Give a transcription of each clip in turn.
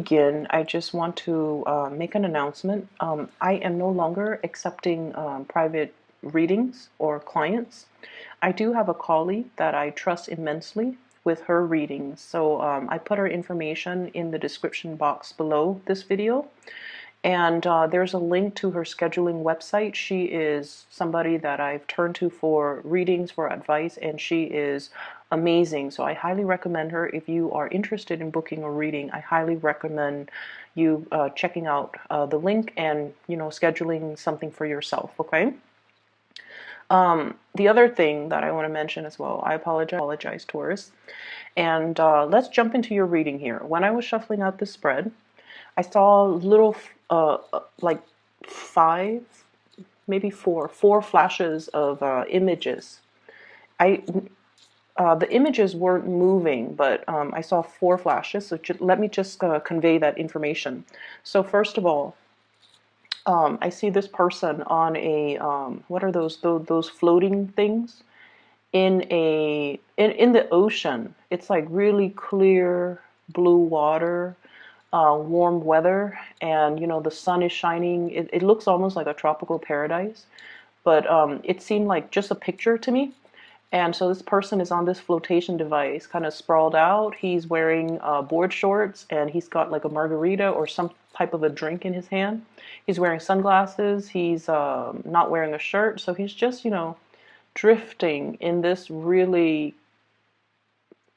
Begin, I just want to make an announcement. I am no longer accepting private readings or clients. I do have a colleague that I trust immensely with her readings, so I put her information in the description box below this video. And there's a link to her scheduling website. She is somebody that I've turned to for readings, for advice, and she is amazing. So I highly recommend her. If you are interested in booking a reading, I highly recommend you checking out the link and, scheduling something for yourself, okay? The other thing that I want to mention as well, I apologize, Taurus. And let's jump into your reading here. When I was shuffling out the spread, I saw little, like five, maybe four flashes of images. The images weren't moving, but I saw four flashes. So let me just convey that information. So first of all, I see this person on a what are those floating things in the ocean. It's like really clear blue water, warm weather, and the sun is shining. It looks almost like a tropical paradise, but it seemed like just a picture to me. And so this person is on this flotation device, kind of sprawled out. He's wearing board shorts, and he's got like a margarita or some type of a drink in his hand. He's wearing sunglasses. He's not wearing a shirt, so he's just drifting in this really,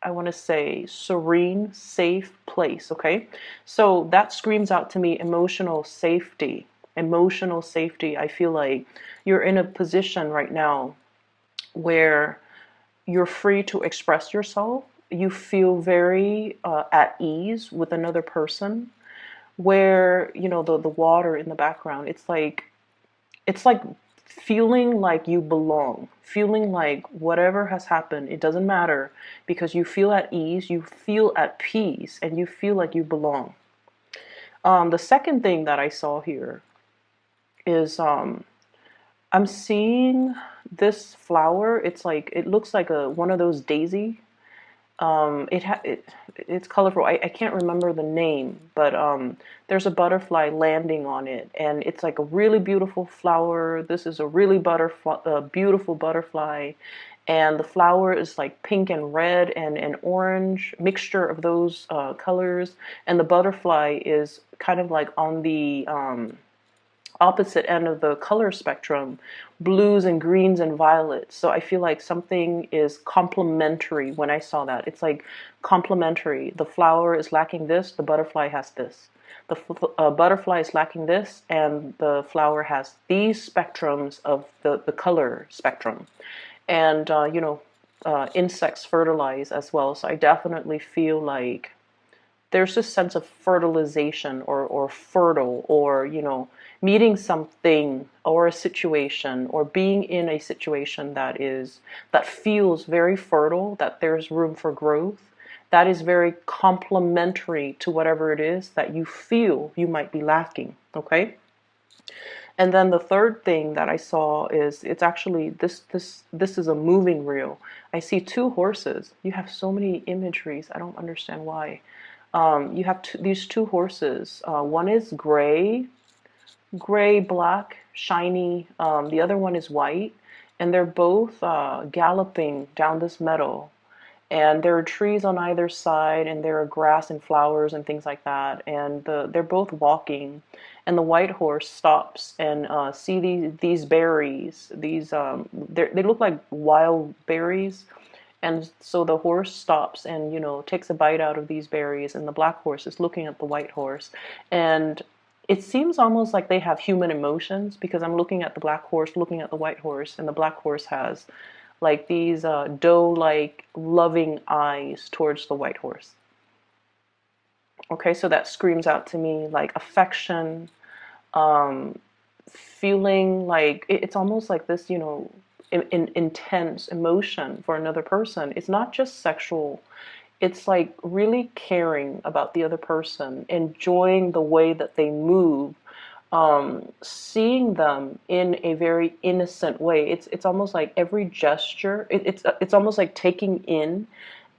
I want to say, serene, safe place, okay? So that screams out to me emotional safety. Emotional safety. I feel like you're in a position right now where you're free to express yourself. You feel very at ease with another person, where the water in the background, it's like feeling like you belong, feeling like whatever has happened, it doesn't matter, because you feel at ease, you feel at peace, and you feel like you belong. The second thing that I saw here is I'm seeing this flower. It looks like one of those daisy. It's colorful. I can't remember the name, but there's a butterfly landing on it, and it's like a really beautiful flower. This is a really beautiful butterfly, and the flower is like pink and red and orange, mixture of those colors, and the butterfly is kind of like on the opposite end of the color spectrum, blues and greens and violets. So I feel like something is complementary when I saw that. It's like complementary. The flower is lacking this, the butterfly has this. The butterfly is lacking this, and the flower has these spectrums of the color spectrum. And, insects fertilize as well. So I definitely feel like there's this sense of fertilization or fertile, or meeting something or a situation, or being in a situation that feels very fertile, that there's room for growth, that is very complementary to whatever it is that you feel you might be lacking. Okay. And then the third thing that I saw is, it's actually this is a moving reel. I see two horses. You have so many imageries. I don't understand why. You have these two horses. One is gray, black, shiny. The other one is white, and they're both galloping down this meadow. And there are trees on either side, and there are grass and flowers and things like that. And they're both walking, and the white horse stops and see these berries. They look like wild berries. And so the horse stops and, takes a bite out of these berries, and the black horse is looking at the white horse. And it seems almost like they have human emotions, because I'm looking at the black horse, looking at the white horse, and the black horse has like these doe-like loving eyes towards the white horse. Okay, so that screams out to me like affection, feeling like it's almost like this, intense emotion for another person. It's not just sexual. It's like really caring about the other person, enjoying the way that they move, seeing them in a very innocent way. It's almost like every gesture. It's almost like taking in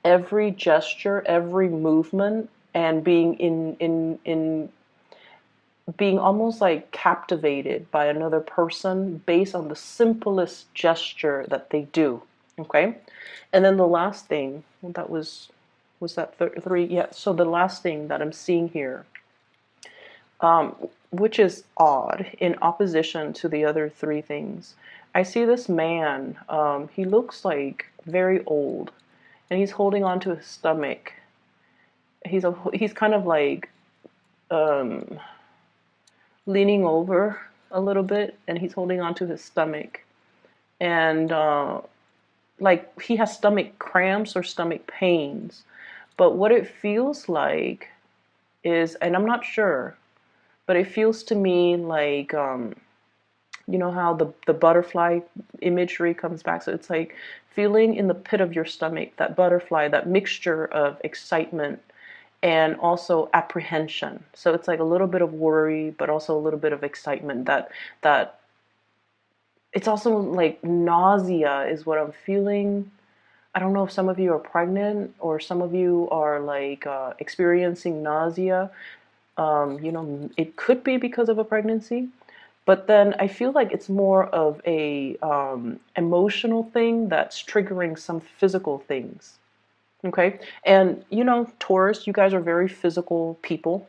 every gesture, every movement and being almost like captivated by another person based on the simplest gesture that they do. Okay, and then the last thing that was that three? Yeah. So the last thing that I'm seeing here, which is odd in opposition to the other three things, I see this man. He looks like very old, and he's holding onto his stomach. He's kind of like um, leaning over a little bit, and he's holding onto his stomach, and like he has stomach cramps or stomach pains. But what it feels like is, and I'm not sure, but it feels to me like you know how the butterfly imagery comes back. So it's like feeling in the pit of your stomach, that butterfly, that mixture of excitement and also apprehension. So it's like a little bit of worry, but also a little bit of excitement. That it's also like nausea is what I'm feeling. I don't know if some of you are pregnant or some of you are like experiencing nausea. You know, it could be because of a pregnancy, but then I feel like it's more of a emotional thing that's triggering some physical things. Okay, and you know, Taurus, you guys are very physical people.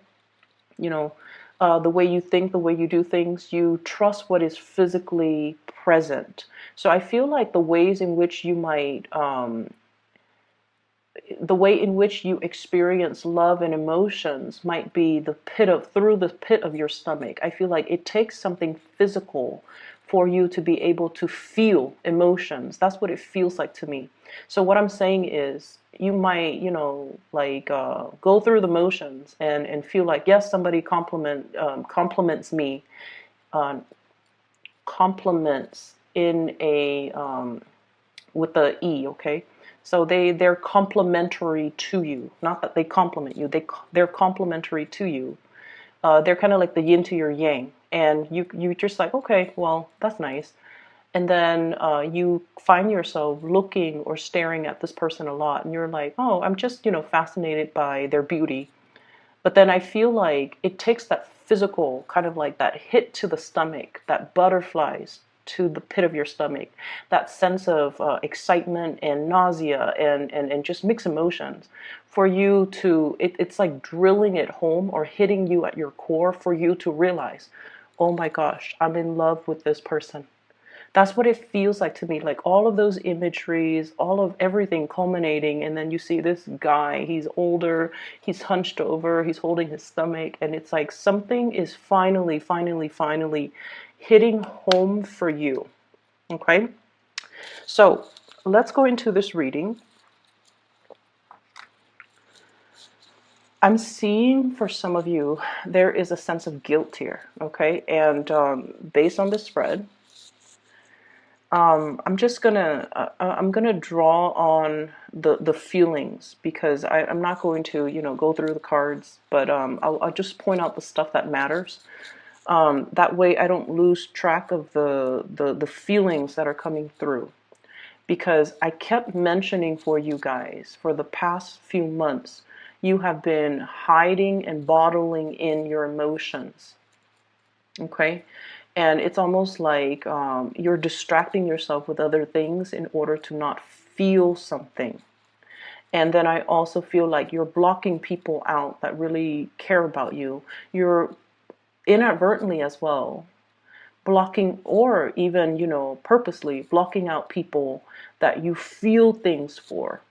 You know, the way you think, the way you do things, you trust what is physically present. So I feel like the ways in which you might the way in which you experience love and emotions might be through the pit of your stomach. I feel like it takes something physical for you to be able to feel emotions. That's what it feels like to me. So what I'm saying is you might, you know, like go through the motions and feel like, yes, somebody compliments me, uh, compliments in a with the E, okay? So they're complementary to you. Not that they compliment you. They're complementary to you. They're kind of like the yin to your yang, and you just like, okay, well, that's nice. And then you find yourself looking or staring at this person a lot, and you're like, oh, I'm just, you know, fascinated by their beauty. But then I feel like it takes that physical kind of like that hit to the stomach, that butterflies to the pit of your stomach, that sense of excitement and nausea and just mixed emotions for you to, it's like drilling it home or hitting you at your core for you to realize, oh my gosh, I'm in love with this person. That's what it feels like to me, like all of those imageries, all of everything culminating, and then you see this guy, he's older, he's hunched over, he's holding his stomach, and it's like something is finally hitting home for you. Okay? So let's go into this reading. I'm seeing for some of you, there is a sense of guilt here, okay? And based on the spread, I'm gonna draw on the feelings because I'm not going to, you know, go through the cards, but I'll just point out the stuff that matters. That way I don't lose track of the feelings that are coming through, because I kept mentioning for you guys for the past few months, you have been hiding and bottling in your emotions. Okay, and it's almost like you're distracting yourself with other things in order to not feel something. And then I also feel like you're blocking people out that really care about you. You're inadvertently as well blocking, or even, you know, purposely blocking out people that you feel things for.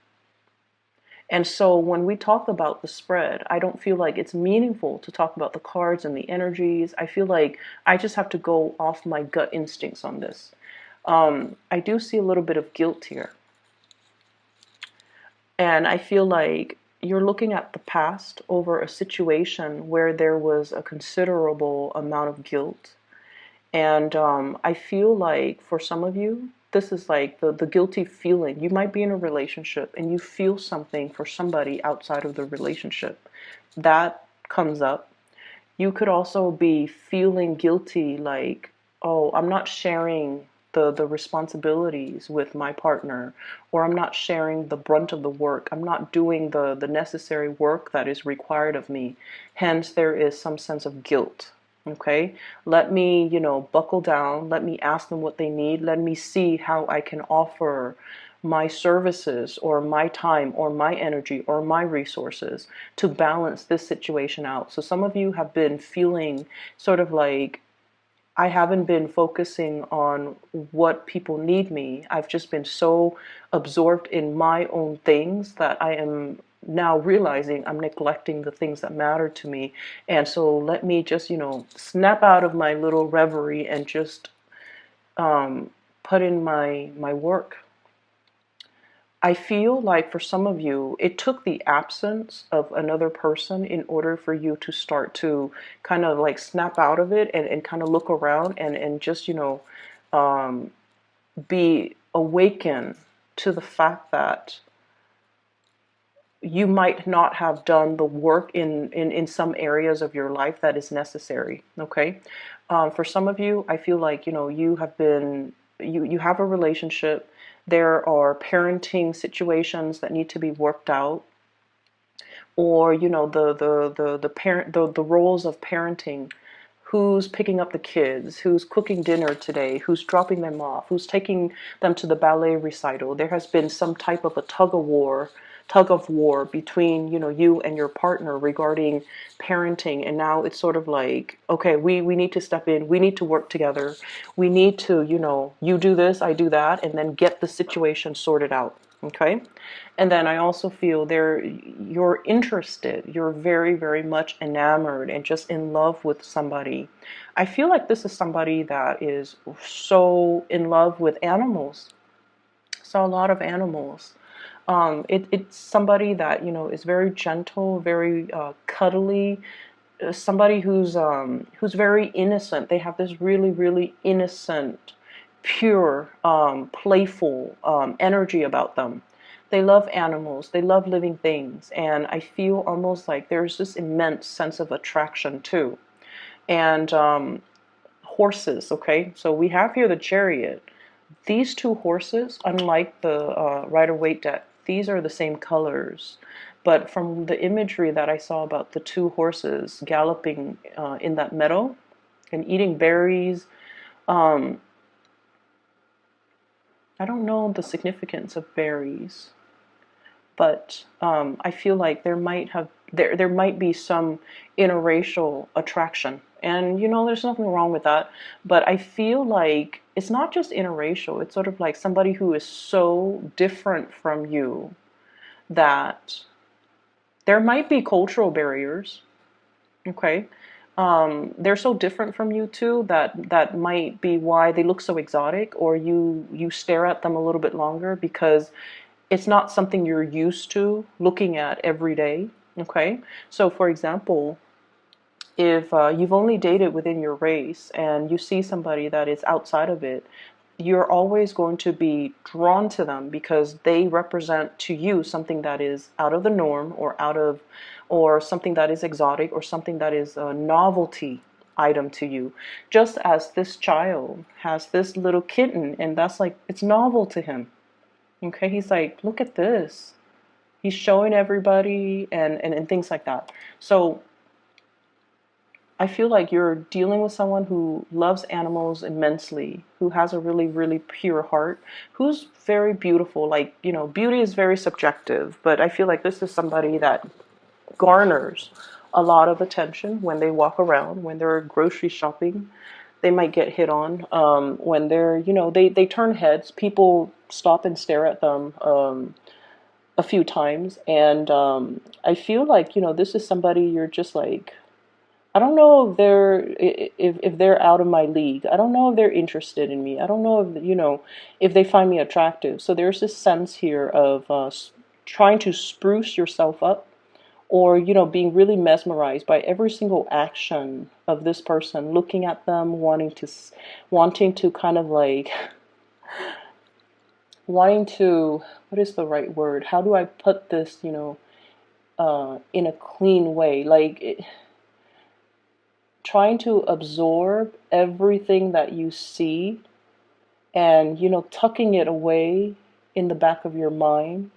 And so when we talk about the spread, I don't feel like it's meaningful to talk about the cards and the energies. I feel like I just have to go off my gut instincts on this. I do see a little bit of guilt here. And I feel like you're looking at the past over a situation where there was a considerable amount of guilt. And I feel like for some of you, this is like the guilty feeling. You might be in a relationship and you feel something for somebody outside of the relationship. That comes up. You could also be feeling guilty, like, oh, I'm not sharing the responsibilities with my partner, or I'm not sharing the brunt of the work. I'm not doing the necessary work that is required of me. Hence, there is some sense of guilt. Okay, let me, buckle down. Let me ask them what they need. Let me see how I can offer my services or my time or my energy or my resources to balance this situation out. So some of you have been feeling sort of like, I haven't been focusing on what people need me. I've just been so absorbed in my own things that I am now realizing I'm neglecting the things that matter to me. And so let me just, snap out of my little reverie and just put in my work. I feel like for some of you, it took the absence of another person in order for you to start to kind of like snap out of it and kind of look around and just, um, be awakened to the fact that you might not have done the work in some areas of your life that is necessary. Okay. For some of you, I feel like, you have been, you have a relationship. There are parenting situations that need to be worked out, or, the parent, the roles of parenting. Who's picking up the kids? Who's cooking dinner today? Who's dropping them off? Who's taking them to the ballet recital? There has been some type of a tug of war between, you and your partner regarding parenting. And now it's sort of like, okay, we need to step in. We need to work together. We need to, you do this, I do that, and then get the situation sorted out. Okay. And then I also feel you're interested, you're very, very much enamored and just in love with somebody. I feel like this is somebody that is so in love with animals. So a lot of animals. It's somebody that, is very gentle, very cuddly, somebody who's very innocent. They have this really, really innocent, pure, playful energy about them. They love animals. They love living things, and I feel almost like there's this immense sense of attraction too. And horses. Okay, so we have here the Chariot. These two horses, unlike the Rider-Waite deck, these are the same colors. But from the imagery that I saw about the two horses galloping in that meadow and eating berries, um, I don't know the significance of berries, but I feel like there might be some interracial attraction, and there's nothing wrong with that. But I feel like it's not just interracial; it's sort of like somebody who is so different from you that there might be cultural barriers. Okay, they're so different from you too that might be why they look so exotic, or you stare at them a little bit longer because it's not something you're used to looking at every day. Okay, so for example, if you've only dated within your race and you see somebody that is outside of it, you're always going to be drawn to them because they represent to you something that is out of the norm, or something that is exotic, or something that is a novelty item to you. Just as this child has this little kitten, and that's like, it's novel to him. Okay, he's like, look at this. He's showing everybody and things like that. So I feel like you're dealing with someone who loves animals immensely, who has a really, really pure heart, who's very beautiful. Like, beauty is very subjective, but I feel like this is somebody that garners a lot of attention when they walk around, when they're grocery shopping. They might get hit on when they're, they turn heads. People stop and stare at them a few times. And I feel like, this is somebody you're just like, I don't know if they're out of my league. I don't know if they're interested in me. I don't know if they find me attractive. So there's this sense here of trying to spruce yourself up, or being really mesmerized by every single action of this person, looking at them, wanting to kind of like wanting to, what is the right word? How do I put this, in a clean way? Like trying to absorb everything that you see and, tucking it away in the back of your mind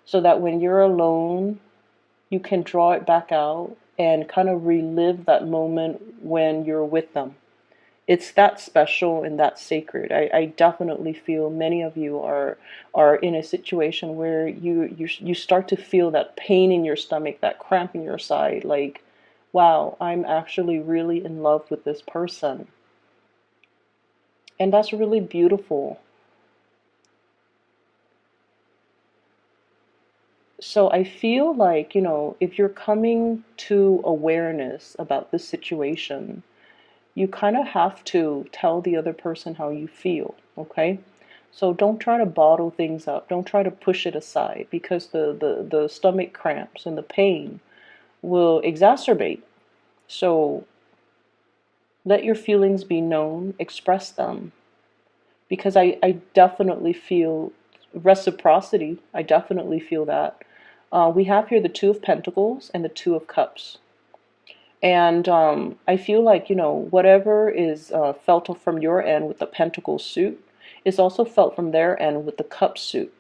so that when you're alone, you can draw it back out and kind of relive that moment when you're with them. It's that special and that sacred. I definitely feel many of you are in a situation where you start to feel that pain in your stomach, that cramp in your side, like, wow, I'm actually really in love with this person. And that's really beautiful. So I feel like, if you're coming to awareness about this situation, you kind of have to tell the other person how you feel, okay? So don't try to bottle things up. Don't try to push it aside, because the stomach cramps and the pain will exacerbate. So let your feelings be known, express them, because I definitely feel reciprocity. I definitely feel that. We have here the Two of Pentacles and the Two of Cups. And I feel like, whatever is felt from your end with the Pentacle suit is also felt from their end with the Cup suit.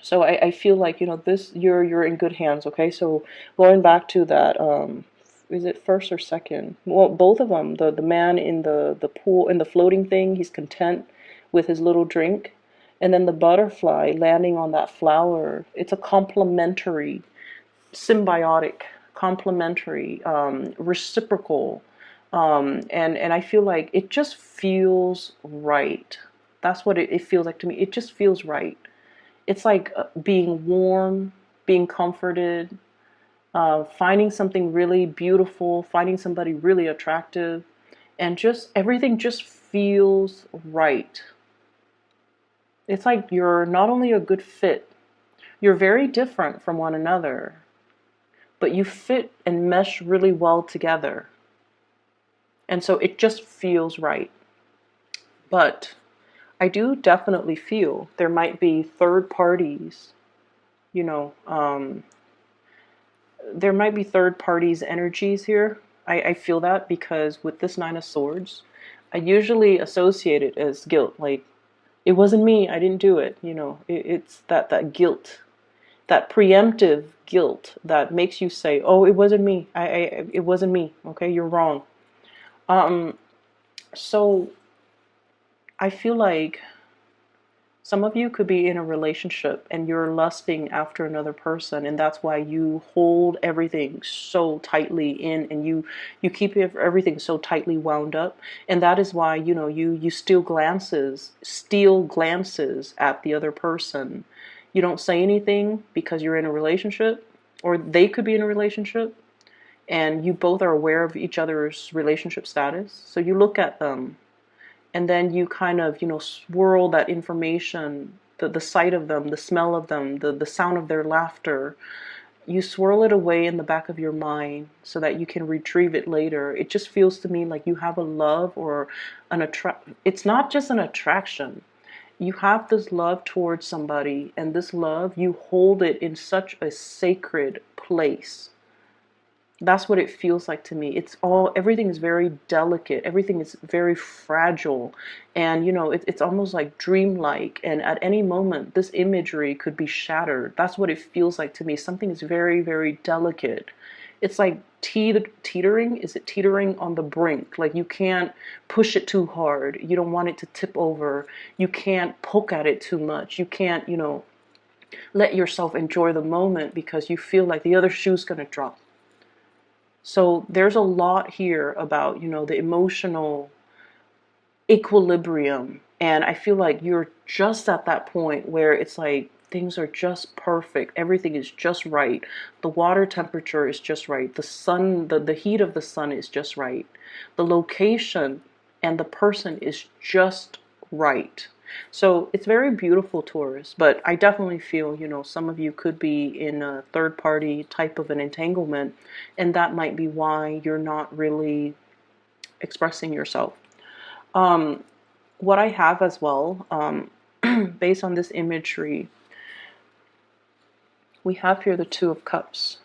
So I feel like, this, you're in good hands, okay? So going back to that, is it first or second? Well, both of them. The man in the pool, in the floating thing, he's content with his little drink. And then the butterfly landing on that flower, it's a complementary, symbiotic, complementary, reciprocal, and I feel like it just feels right. That's what it feels like to me. It just feels right. It's like being warm, being comforted, finding something really beautiful, finding somebody really attractive, and just everything just feels right. It's like you're not only a good fit, you're very different from one another, but you fit and mesh really well together. And so it just feels right. But I do definitely feel there might be third parties, you know, there might be third parties' energies here. I feel that because with this Nine of Swords, I usually associate it as guilt. Like, it wasn't me, I didn't do it. It's that guilt, that preemptive guilt that makes you say, "Oh, it wasn't me. It wasn't me. Okay, you're wrong." So I feel like some of you could be in a relationship and you're lusting after another person, and that's why you hold everything so tightly in, and you keep everything so tightly wound up, and that is why you steal glances at the other person. You don't say anything because you're in a relationship, or they could be in a relationship, and you both are aware of each other's relationship status. So you look at them, and then you kind of, swirl that information, the sight of them, the smell of them, the sound of their laughter. You swirl it away in the back of your mind so that you can retrieve it later. It just feels to me like you have a love or it's not just an attraction. You have this love towards somebody, and this love, you hold it in such a sacred place. That's what it feels like to me. Everything is very delicate. Everything is very fragile. And, it's almost like dreamlike. And at any moment, this imagery could be shattered. That's what it feels like to me. Something is very, very delicate. It's like teetering. Is it teetering on the brink? Like, you can't push it too hard. You don't want it to tip over. You can't poke at it too much. You can't, let yourself enjoy the moment because you feel like the other shoe's going to drop. So there's a lot here about, the emotional equilibrium. And I feel like you're just at that point where it's like things are just perfect. Everything is just right. The water temperature is just right. The sun, the heat of the sun is just right. The location and the person is just right. So it's very beautiful, Taurus, but I definitely feel, some of you could be in a third party type of an entanglement, and that might be why you're not really expressing yourself. What I have as well, based on this imagery, we have here the Two of Cups.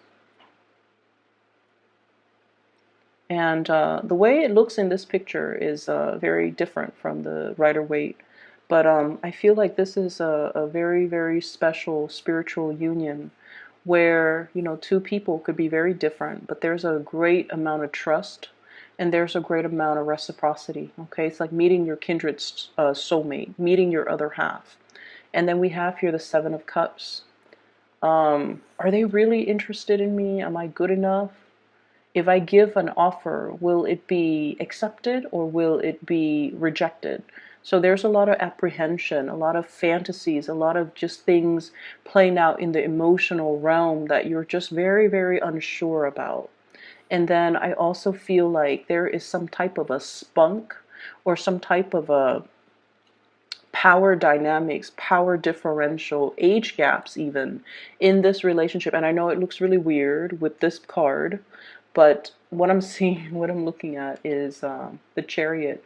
And the way it looks in this picture is very different from the Rider-Waite. But I feel like this is a very, very special spiritual union where, you know, two people could be very different, but there's a great amount of trust and there's a great amount of reciprocity. Okay, it's like meeting your kindred soulmate, meeting your other half. And then we have here the Seven of Cups. Are they really interested in me? Am I good enough? If I give an offer, will it be accepted or will it be rejected? So there's a lot of apprehension, a lot of fantasies, a lot of just things playing out in the emotional realm that you're just very, very unsure about. And then I also feel like there is some type of a spunk or some type of a power dynamics, power differential, age gaps even in this relationship. And I know it looks really weird with this card, but what I'm seeing, what I'm looking at is the Chariot,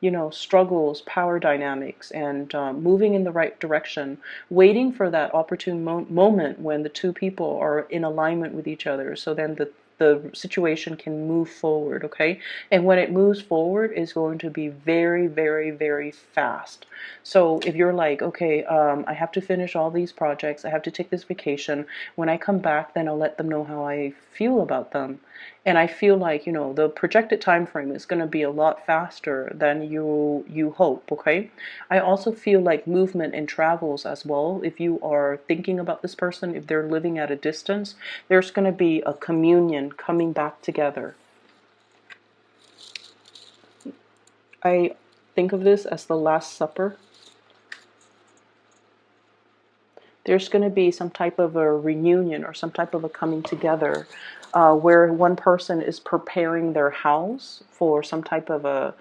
you know, struggles, power dynamics, and moving in the right direction, waiting for that opportune moment when the two people are in alignment with each other. So then the situation can move forward, okay? And when it moves forward, it's going to be very, very, very fast. So if you're like, okay, I have to finish all these projects, I have to take this vacation. When I come back, then I'll let them know how I feel about them. And I feel like, you know, the projected time frame is going to be a lot faster than you hope, okay? I also feel like movement and travels as well. If you are thinking about this person, if they're living at a distance, there's going to be a communion coming back together. I think of this as the Last Supper. There's going to be some type of a reunion or some type of a coming together where one person is preparing their house for some type of a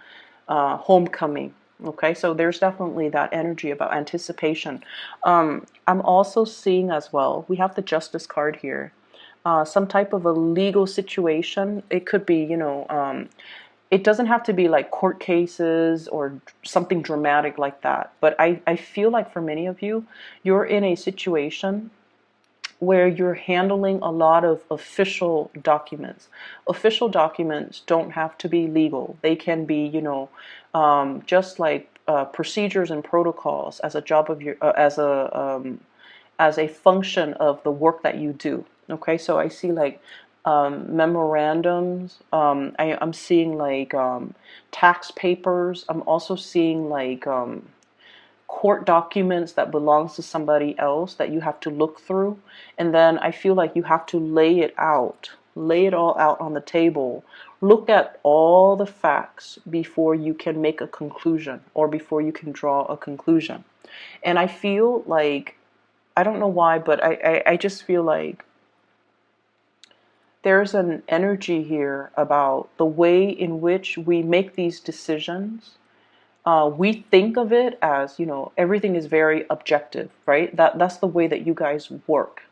homecoming. Okay, so there's definitely that energy about anticipation. I'm also seeing as well, we have the Justice card here. Some type of a legal situation. It could be, you know, it doesn't have to be like court cases or something dramatic like that. But I feel like for many of you, you're in a situation where you're handling a lot of official documents. Official documents don't have to be legal. They can be, you know, just like procedures and protocols as a job of your, as a function of the work that you do. Okay, so I see like memorandums. I'm seeing like tax papers. I'm also seeing like court documents that belongs to somebody else that you have to look through. And then I feel like you have to lay it out, lay it all out on the table. Look at all the facts before you can make a conclusion or before you can draw a conclusion. And I feel like, I don't know why, but I just feel like there's an energy here about the way in which we make these decisions. We think of it as, you know, everything is very objective, right? That's the way that you guys work.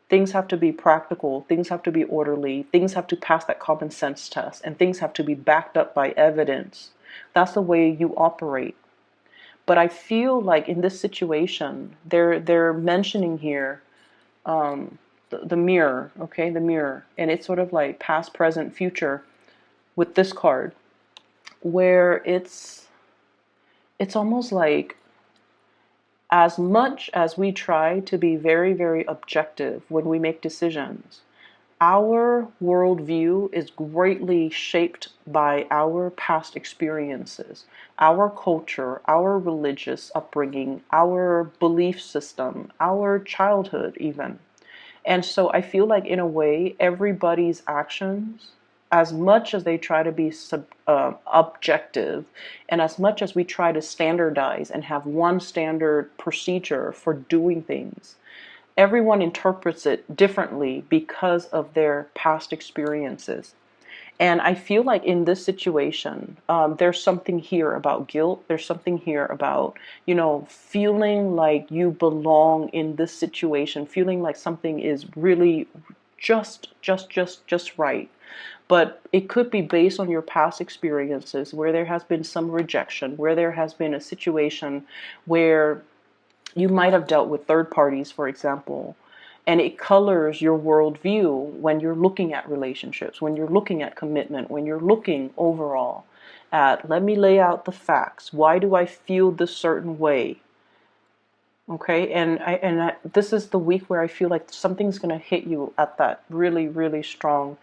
Things have to be practical, things have to be orderly, things have to pass that common sense test, and things have to be backed up by evidence. That's the way you operate. But I feel like in this situation, they're mentioning here the mirror, okay, the mirror, and it's sort of like past, present, future with this card, where it's almost like as much as we try to be very, very objective when we make decisions, our worldview is greatly shaped by our past experiences, our culture, our religious upbringing, our belief system, our childhood even. And so I feel like in a way, everybody's actions, as much as they try to be objective, and as much as we try to standardize and have one standard procedure for doing things, everyone interprets it differently because of their past experiences. And I feel like in this situation, there's something here about guilt. There's something here about, you know, feeling like you belong in this situation, feeling like something is really just right. But it could be based on your past experiences where there has been some rejection, where there has been a situation where you might have dealt with third parties, for example, And it colors your worldview when you're looking at relationships, when you're looking at commitment, when you're looking overall at, let me lay out the facts. Why do I feel this certain way? Okay, this is the week where I feel like something's going to hit you at that really, really strong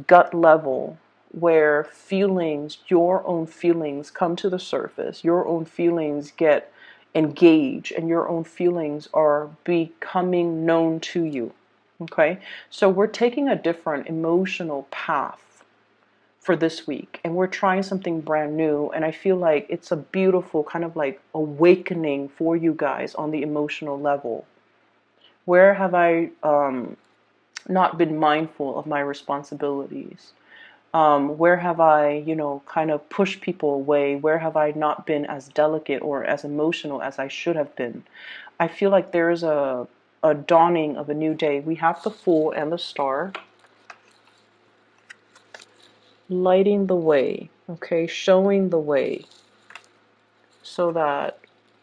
gut level, where feelings, your own feelings, come to the surface. Your own feelings get engaged, and your own feelings are becoming known to you. Okay, so we're taking a different emotional path for this week, and we're trying something brand new, and I feel like it's a beautiful kind of like awakening for you guys on the emotional level. Where have I not been mindful of my responsibilities? Where have I, kind of pushed people away? Where have I not been as delicate or as emotional as I should have been? I feel like there is a dawning of a new day. We have the Fool and the Star lighting the way, okay, showing the way, so that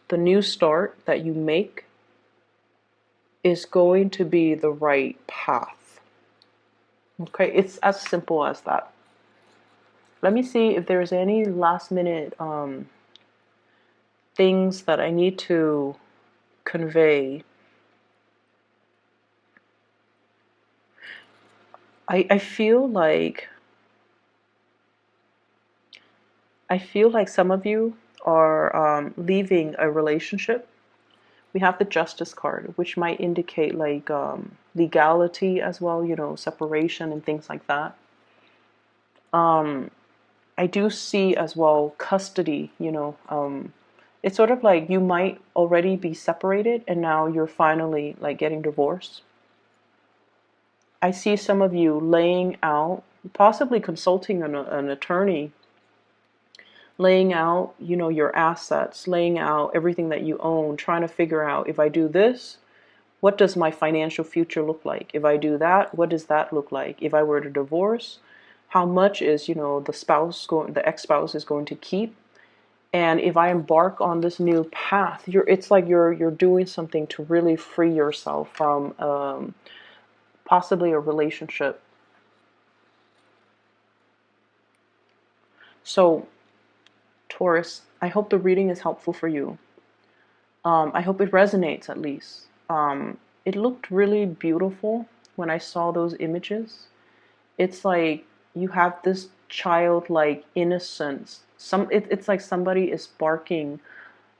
the new start that you make is going to be the right path. Okay, it's as simple as that. Let me see if there's any last minute things that I need to convey. I feel like some of you are leaving a relationship. We have the Justice card, which might indicate like legality as well, separation and things like that. I do see as well custody, it's sort of like you might already be separated and now you're finally like getting divorced. I see some of you laying out, possibly consulting an attorney, laying out, your assets, laying out everything that you own, trying to figure out, if I do this, what does my financial future look like? If I do that, what does that look like? If I were to divorce, how much is, the ex-spouse is going to keep? And if I embark on this new path, it's like you're doing something to really free yourself from possibly a relationship. So, Taurus, I hope the reading is helpful for you. I hope it resonates at least. It looked really beautiful when I saw those images. It's like you have this childlike innocence. It's like somebody is sparking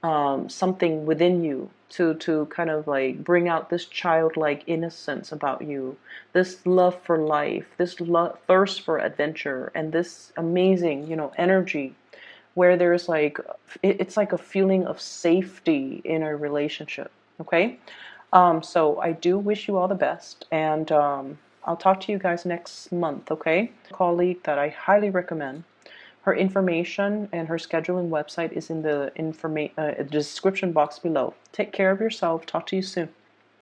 something within you to kind of like bring out this childlike innocence about you, this love for life, this thirst for adventure, and this amazing, energy, where there's like it's like a feeling of safety in a relationship. Okay, so I do wish you all the best, and I'll talk to you guys next month. Okay, a colleague that I highly recommend. Her information and her scheduling website is in the description box below. Take care of yourself. Talk to you soon.